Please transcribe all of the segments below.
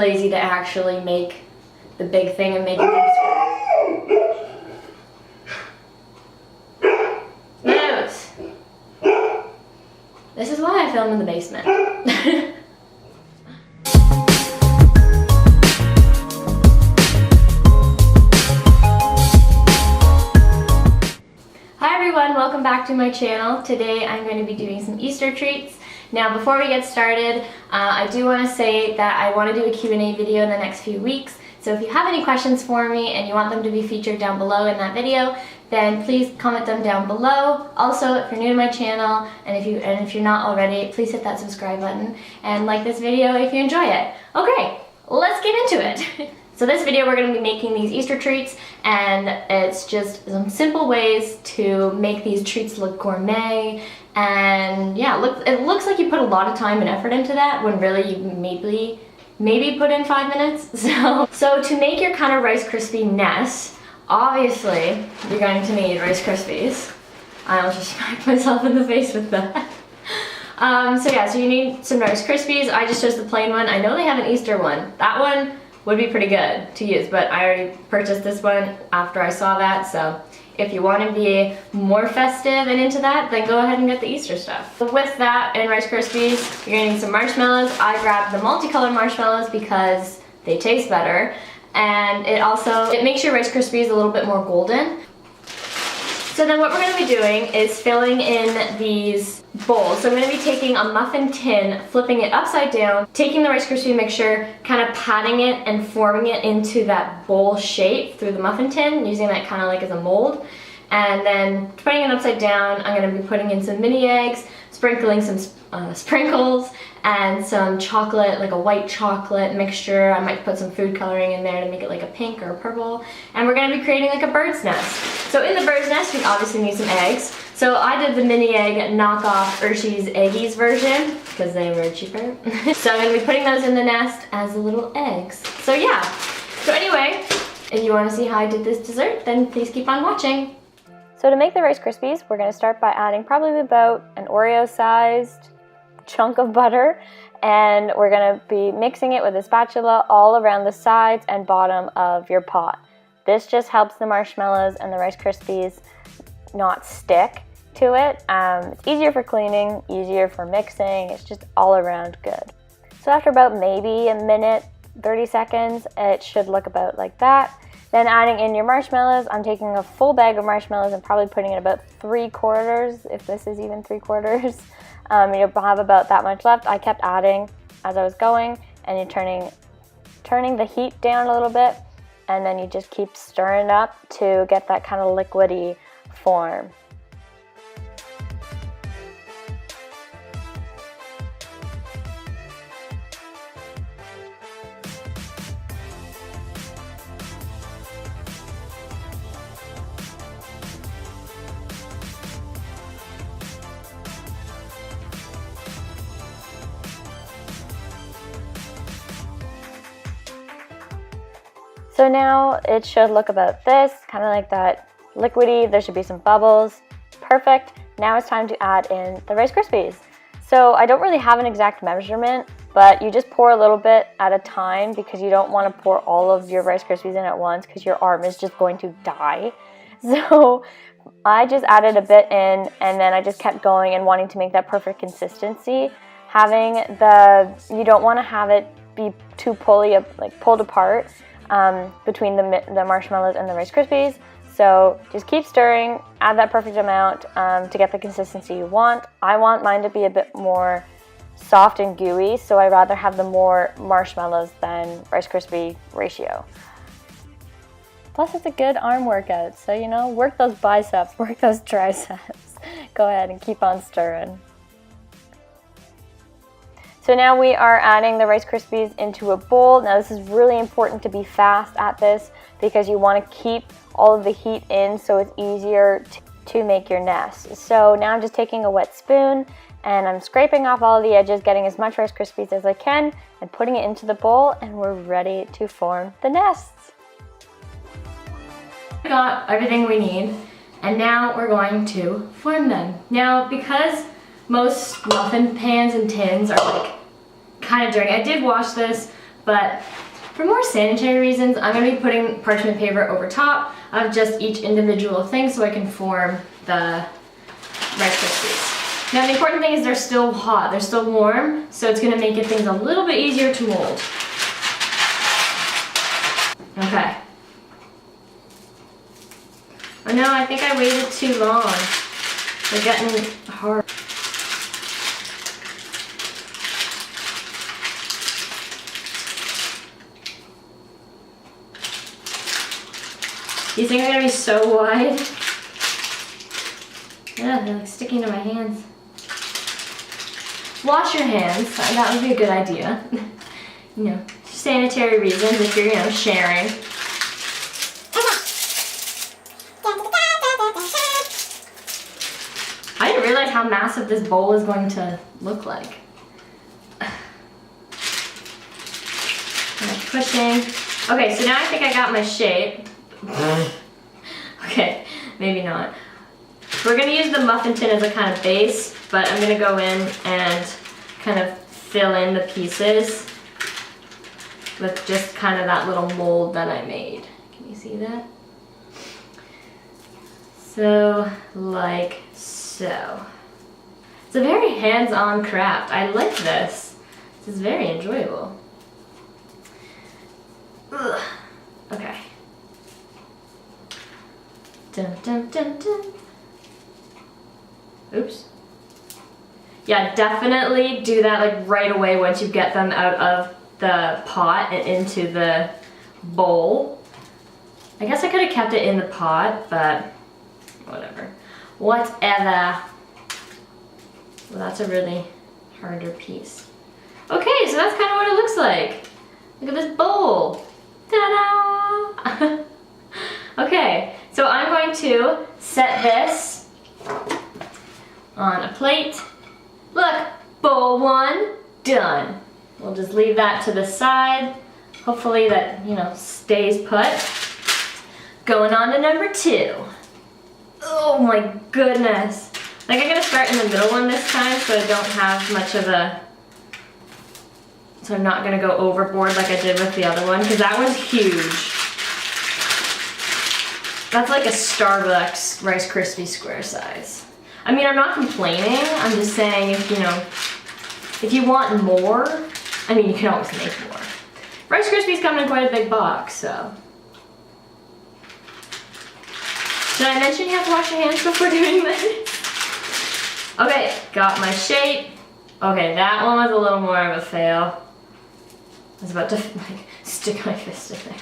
Lazy to actually make the big thing and make it. Nose. This is why I film in the basement. Hi everyone, welcome back to my channel. Today I'm going to be doing some Easter treats. Now before we get started, I do want to say that I want to do a Q&A video in the next few weeks. So if you have any questions for me and you want them to be featured down below in that video, then please comment them down below. Also, if you're new to my channel and if you're not already, please hit that subscribe button and like this video if you enjoy it. Okay, let's get into it. So this video we're going to be making these Easter treats, and it's just some simple ways to make these treats look gourmet. And yeah, it looks like you put a lot of time and effort into that when really you maybe put in 5 minutes. So to make your kind of Rice Krispie nest, obviously you're going to need Rice Krispies. I almost just smacked myself in the face with that. So you need some Rice Krispies. I just chose the plain one. I know they have an Easter one. That one would be pretty good to use, but I already purchased this one after I saw that, so if you want to be more festive and into that, then go ahead and get the Easter stuff. With that and Rice Krispies, you're gonna need some marshmallows. I grabbed the multicolored marshmallows because they taste better, and it makes your Rice Krispies a little bit more golden. So then what we're going to be doing is filling in these bowls. So I'm going to be taking a muffin tin, flipping it upside down, taking the Rice Krispie mixture, kind of patting it and forming it into that bowl shape through the muffin tin, using that kind of like as a mold. And then putting it upside down, I'm going to be putting in some mini eggs, sprinkling some sprinkles, and some chocolate, like a white chocolate mixture. I might put some food coloring in there to make it like a pink or a purple. And we're going to be creating like a bird's nest. So in the bird's nest, we obviously need some eggs. So I did the mini egg knockoff Hershey's Eggies version because they were cheaper. So I'm going to be putting those in the nest as little eggs. So yeah. So anyway, if you want to see how I did this dessert, then please keep on watching. So to make the Rice Krispies, we're going to start by adding probably about an Oreo-sized chunk of butter, and we're going to be mixing it with a spatula all around the sides and bottom of your pot. This just helps the marshmallows and the Rice Krispies not stick to it. It's easier for cleaning, easier for mixing, it's just all around good. So after about maybe a minute, 30 seconds, it should look about like that. Then adding in your marshmallows, I'm taking a full bag of marshmallows and probably putting in about 3/4, if this is even 3/4. You'll have about that much left. I kept adding as I was going, and you're turning the heat down a little bit, and then you just keep stirring up to get that kind of liquidy form. So now it should look about this, kind of like that liquidy. There should be some bubbles. Perfect. Now it's time to add in the Rice Krispies. So I don't really have an exact measurement, but you just pour a little bit at a time because you don't want to pour all of your Rice Krispies in at once because your arm is just going to die. So I just added a bit in, and then I just kept going and wanting to make that perfect consistency. You don't want to have it be too pulled apart. Between the marshmallows and the Rice Krispies. So just keep stirring, add that perfect amount to get the consistency you want. I want mine to be a bit more soft and gooey, so I rather have the more marshmallows than Rice Krispie ratio. Plus it's a good arm workout, so work those biceps, work those triceps. Go ahead and keep on stirring. So now we are adding the Rice Krispies into a bowl. Now this is really important to be fast at this because you want to keep all of the heat in so it's easier to make your nest. So now I'm just taking a wet spoon and I'm scraping off all of the edges, getting as much Rice Krispies as I can and putting it into the bowl, and we're ready to form the nests. We got everything we need, and now we're going to form them. Now because most muffin pans and tins are like kind of dirty, I did wash this, but for more sanitary reasons, I'm going to be putting parchment paper over top of just each individual thing so I can form the Rice Krispies. Now the important thing is they're still hot, they're still warm, so it's going to make things a little bit easier to mold. Okay. Oh no, I think I waited too long. They're getting hard. These things are gonna be so wide. Yeah, they're like sticking to my hands. Wash your hands, that would be a good idea. You know, sanitary reasons if you're, you know, sharing. I didn't realize how massive this bowl is going to look like. I'm pushing. Okay, so now I think I got my shape. Okay, maybe not. We're gonna use the muffin tin as a kind of base, but I'm gonna go in and kind of fill in the pieces with just kind of that little mold that I made. Can you see that? So, like so. It's a very hands-on craft. I like this. This is very enjoyable. Ugh. Okay. Dun, dun, dun, dun. Oops. Yeah, definitely do that like right away once you get them out of the pot and into the bowl. I guess I could have kept it in the pot, but whatever. Whatever. Well, that's a really harder piece. Okay, so that's kind of what it looks like. Look at this bowl. Ta-da! Okay, so I'm going to set this on a plate. Look, bowl one, done. We'll just leave that to the side. Hopefully that, you know, stays put. Going on to number two. Oh my goodness. Like I'm gonna start in the middle one this time so I don't have much of a, so I'm not gonna go overboard like I did with the other one, because that one's huge. That's like a Starbucks Rice Krispie square size. I mean, I'm not complaining, I'm just saying if, you know, if you want more, I mean, you can always make more. Rice Krispies come in quite a big box, so. Did I mention you have to wash your hands before doing this? Okay, got my shape. Okay, that one was a little more of a fail. I was about to like stick my fist in there.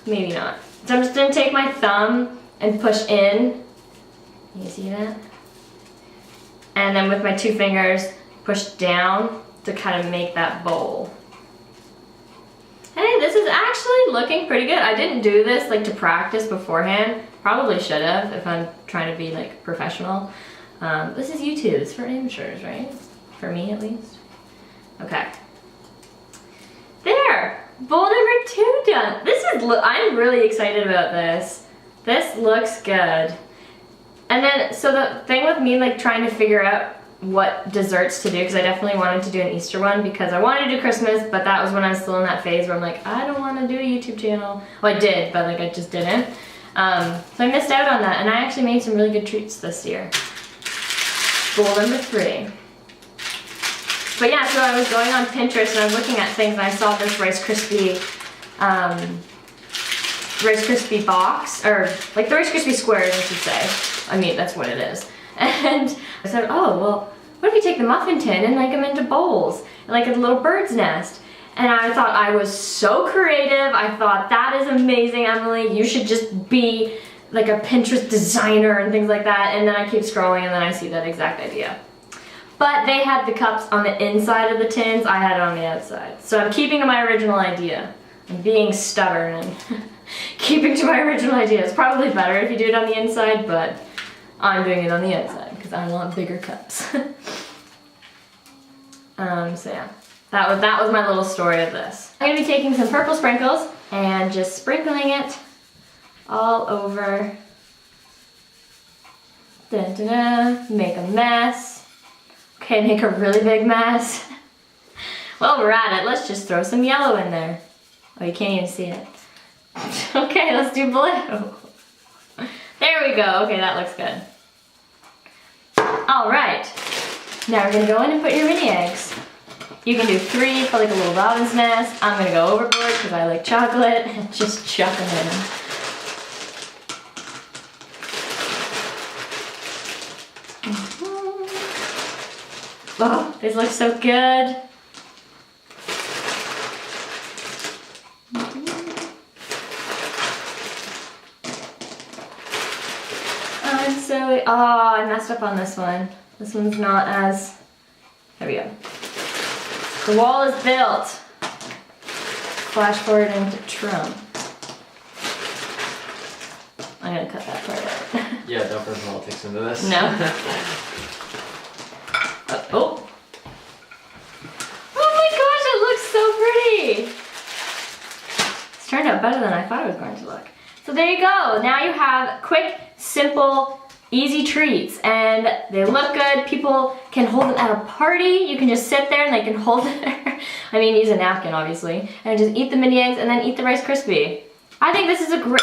Maybe not. So I'm just gonna take my thumb and push in. You see that? And then with my two fingers, push down to kind of make that bowl. Hey, this is actually looking pretty good. I didn't do this like to practice beforehand. Probably should have if I'm trying to be like professional. This is YouTube, it's for amateurs, right? For me at least. Okay. There, bowl number two done. This is, I'm really excited about this. This looks good. And then, so the thing with me like trying to figure out what desserts to do, because I definitely wanted to do an Easter one because I wanted to do Christmas, but that was when I was still in that phase where I'm like, I don't want to do a YouTube channel. Well, I did, but like I just didn't. So I missed out on that, and I actually made some really good treats this year. Bowl number three. But yeah, so I was going on Pinterest and I was looking at things and I saw this Rice Krispie box, or like the Rice Krispie squares, I should say. I mean, that's what it is. And I said, oh, well, what if you take the muffin tin and make them into bowls, like a little bird's nest? And I thought I was so creative. I thought, that is amazing, Emily. You should just be like a Pinterest designer and things like that. And then I keep scrolling and then I see that exact idea. But they had the cups on the inside of the tins, I had it on the outside. So I'm keeping to my original idea. I'm being stubborn and keeping to my original idea. It's probably better if you do it on the inside, but I'm doing it on the outside because I want bigger cups. So yeah, that was my little story of this. I'm gonna be taking some purple sprinkles and just sprinkling it all over. Dun, dun, dun. Make a mess. Okay, make a really big mess. Well, we're at it. Let's just throw some yellow in there. Oh, you can't even see it. Okay, let's do blue. There we go. Okay, that looks good. All right. Now we're gonna go in and put your mini eggs. You can do 3 for like a little robin's nest. I'm gonna go overboard because I like chocolate and just chuck them in. Oh, these look so good. Oh, I messed up on this one. This one's not as, there we go. The wall is built. Flash forward into Trump. I'm gonna cut that part out. Yeah, don't bring politics into this. No. Oh. Oh my gosh, it looks so pretty. It's turned out better than I thought it was going to look. So there you go. Now you have quick, simple, easy treats, and they look good. People can hold them at a party. You can just sit there and they can hold it there. I mean, use a napkin, obviously, and just eat the mini eggs and then eat the Rice Krispie. I think this is a great,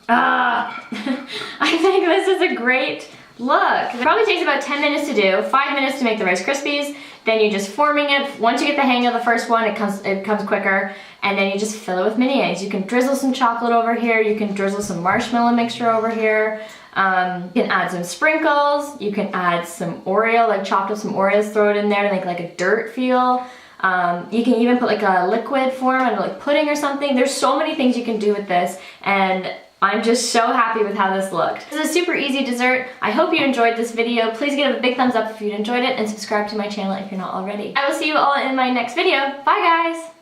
I think this is a great look. It probably takes about 10 minutes to do, 5 minutes to make the Rice Krispies. Then you're just forming it. Once you get the hang of the first one, it comes quicker, and then you just fill it with mini eggs. You can drizzle some chocolate over here. You can drizzle some marshmallow mixture over here. You can add some sprinkles. You can add some Oreo, like chopped up some Oreos, throw it in there to make like a dirt feel. You can even put like a liquid form and like pudding or something. There's so many things you can do with this, and I'm just so happy with how this looked. This is a super easy dessert. I hope you enjoyed this video. Please give it a big thumbs up if you enjoyed it, and subscribe to my channel if you're not already. I will see you all in my next video. Bye guys!